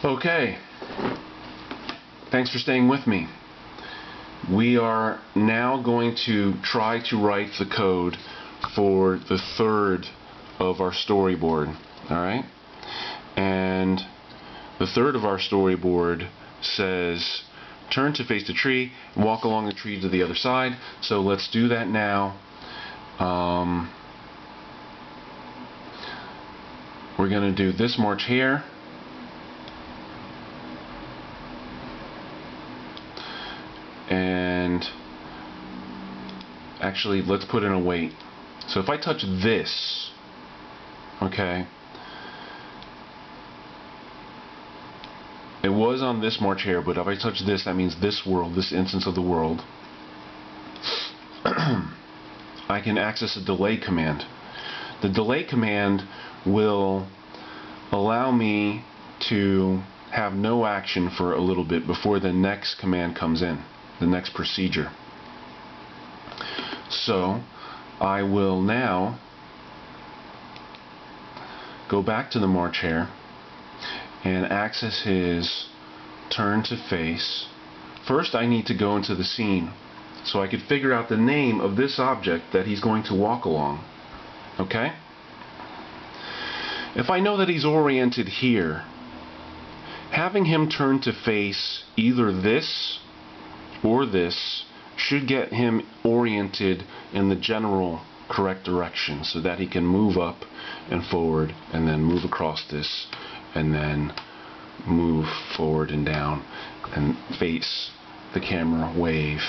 Okay, thanks for staying with me. We are now going to try to write the code for the third of our storyboard. Alright? And the third of our storyboard says turn to face the tree, walk along the tree to the other side. So let's do that now. We're going to do this march here. And actually, let's put in a wait. So if I touch this, okay, it was on this march here, but if I touch this, that means this world, this instance of the world. I can access a delay command. The delay command will allow me to have no action for a little bit before the next command comes in, the next procedure. So I will now go back to the march hare and access his turn to face. First I need to go into the scene so I could figure out the name of this object that he's going to walk along. Okay? If I know that he's oriented here, having him turn to face either this or this should get him oriented in the general correct direction so that he can move up and forward and then move across this and then move forward and down and face the camera, wave,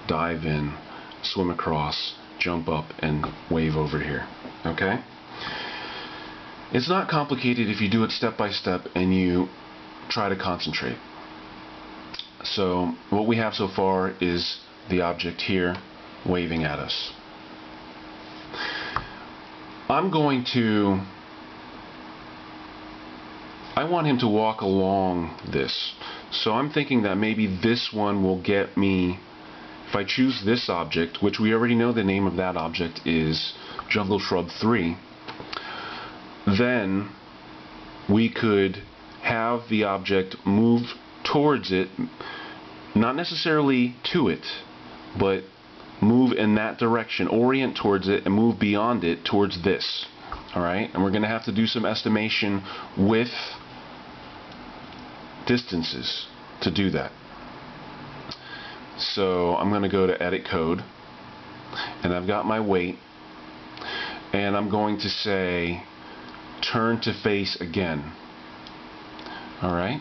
dive in, swim across, jump up and wave over here. Okay? It's not complicated if you do it step by step and you try to concentrate. So what we have so far is the object here waving at us. I want him to walk along this. So I'm thinking that maybe this one will get me, if I choose this object, which we already know the name of that object is Jungle Shrub 3, then we could have the object move towards it, not necessarily to it, but move in that direction, orient towards it and move beyond it towards this. Alright, and we're going to have to do some estimation with distances to do that. So I'm going to go to edit code and I've got my weight and I'm going to say turn to face again. Alright,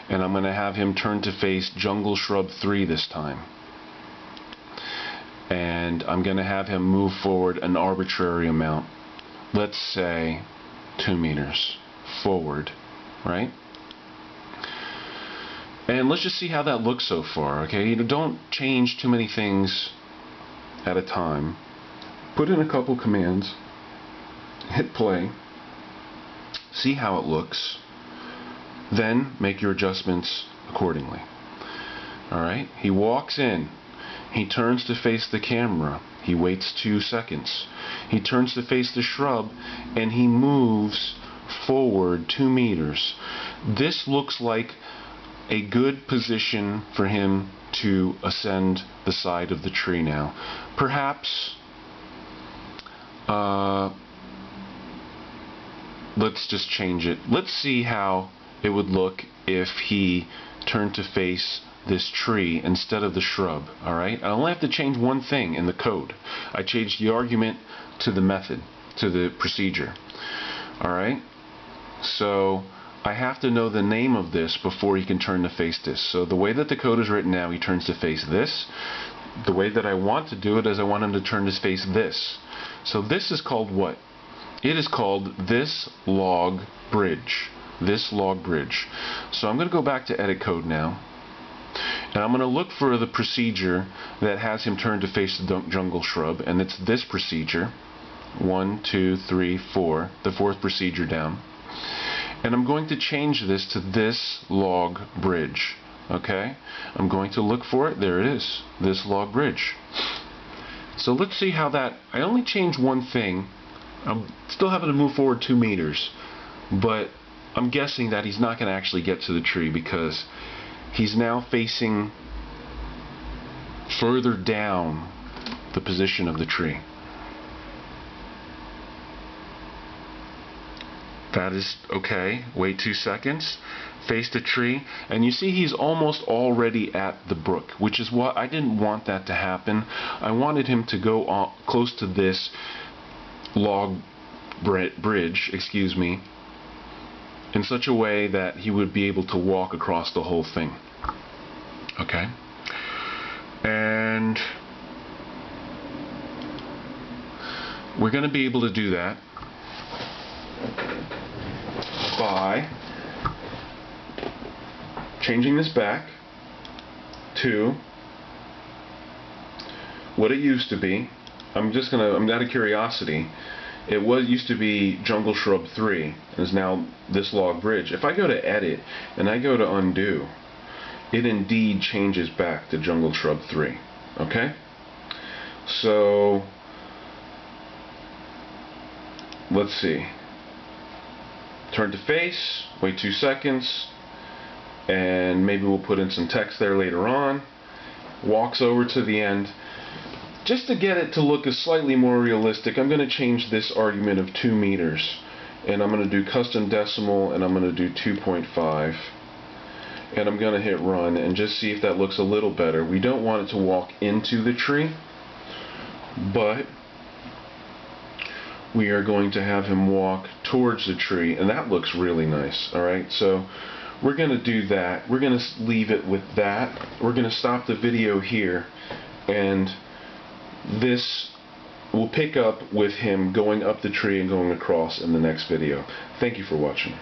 and I'm going to have him turn to face Jungle Shrub 3 this time. And I'm going to have him move forward an arbitrary amount. Let's say 2 meters forward, right? And let's just see how that looks so far, okay? Don't change too many things at a time. Put in a couple commands, hit play, see how it looks, then make your adjustments accordingly. Alright, he walks in, he turns to face the camera, he waits 2 seconds, he turns to face the shrub, and he moves forward 2 meters. This looks like a good position for him to ascend the side of the tree now. Perhaps let's just change it. Let's see how it would look if he turned to face this tree instead of the shrub. Alright? I only have to change one thing in the code. I changed the argument to the method, to the procedure. Alright? So I have to know the name of this before he can turn to face this. So the way that the code is written now, he turns to face this. The way that I want to do it is I want him to turn to face this. So this is called what? It is called this log bridge. This log bridge. So I'm going to go back to edit code now. And I'm going to look for the procedure that has him turn to face the jungle shrub. And it's this procedure. 1, 2, 3, 4. The 4th procedure down. And I'm going to change this to this log bridge. Okay? I'm going to look for it. There it is. This log bridge. So let's see how that... I only changed one thing. I'm still having to move forward 2 meters. But I'm guessing that he's not going to actually get to the tree because he's now facing further down the position of the tree. That is okay. Wait 2 seconds. Face the tree, and you see he's almost already at the brook, which is what I didn't want that to happen. I wanted him to go on close to this log bridge, in such a way that he would be able to walk across the whole thing. Okay? And we're going to be able to do that by changing this back to what it used to be. I'm out of curiosity. It used to be Jungle Shrub 3 and is now this log bridge. If I go to edit and I go to undo, it indeed changes back to Jungle Shrub 3. Okay? So let's see. Turn to face, wait 2 seconds, and maybe we'll put in some text there later on. Walks over to the end. Just to get it to look slightly more realistic, I'm going to change this argument of 2 meters. And I'm going to do custom decimal, and I'm going to do 2.5. And I'm going to hit run and just see if that looks a little better. We don't want it to walk into the tree, but we are going to have him walk towards the tree, and that looks really nice. Alright, so we're going to do that. We're going to leave it with that. We're going to stop the video here, and this will pick up with him going up the tree and going across in the next video. Thank you for watching.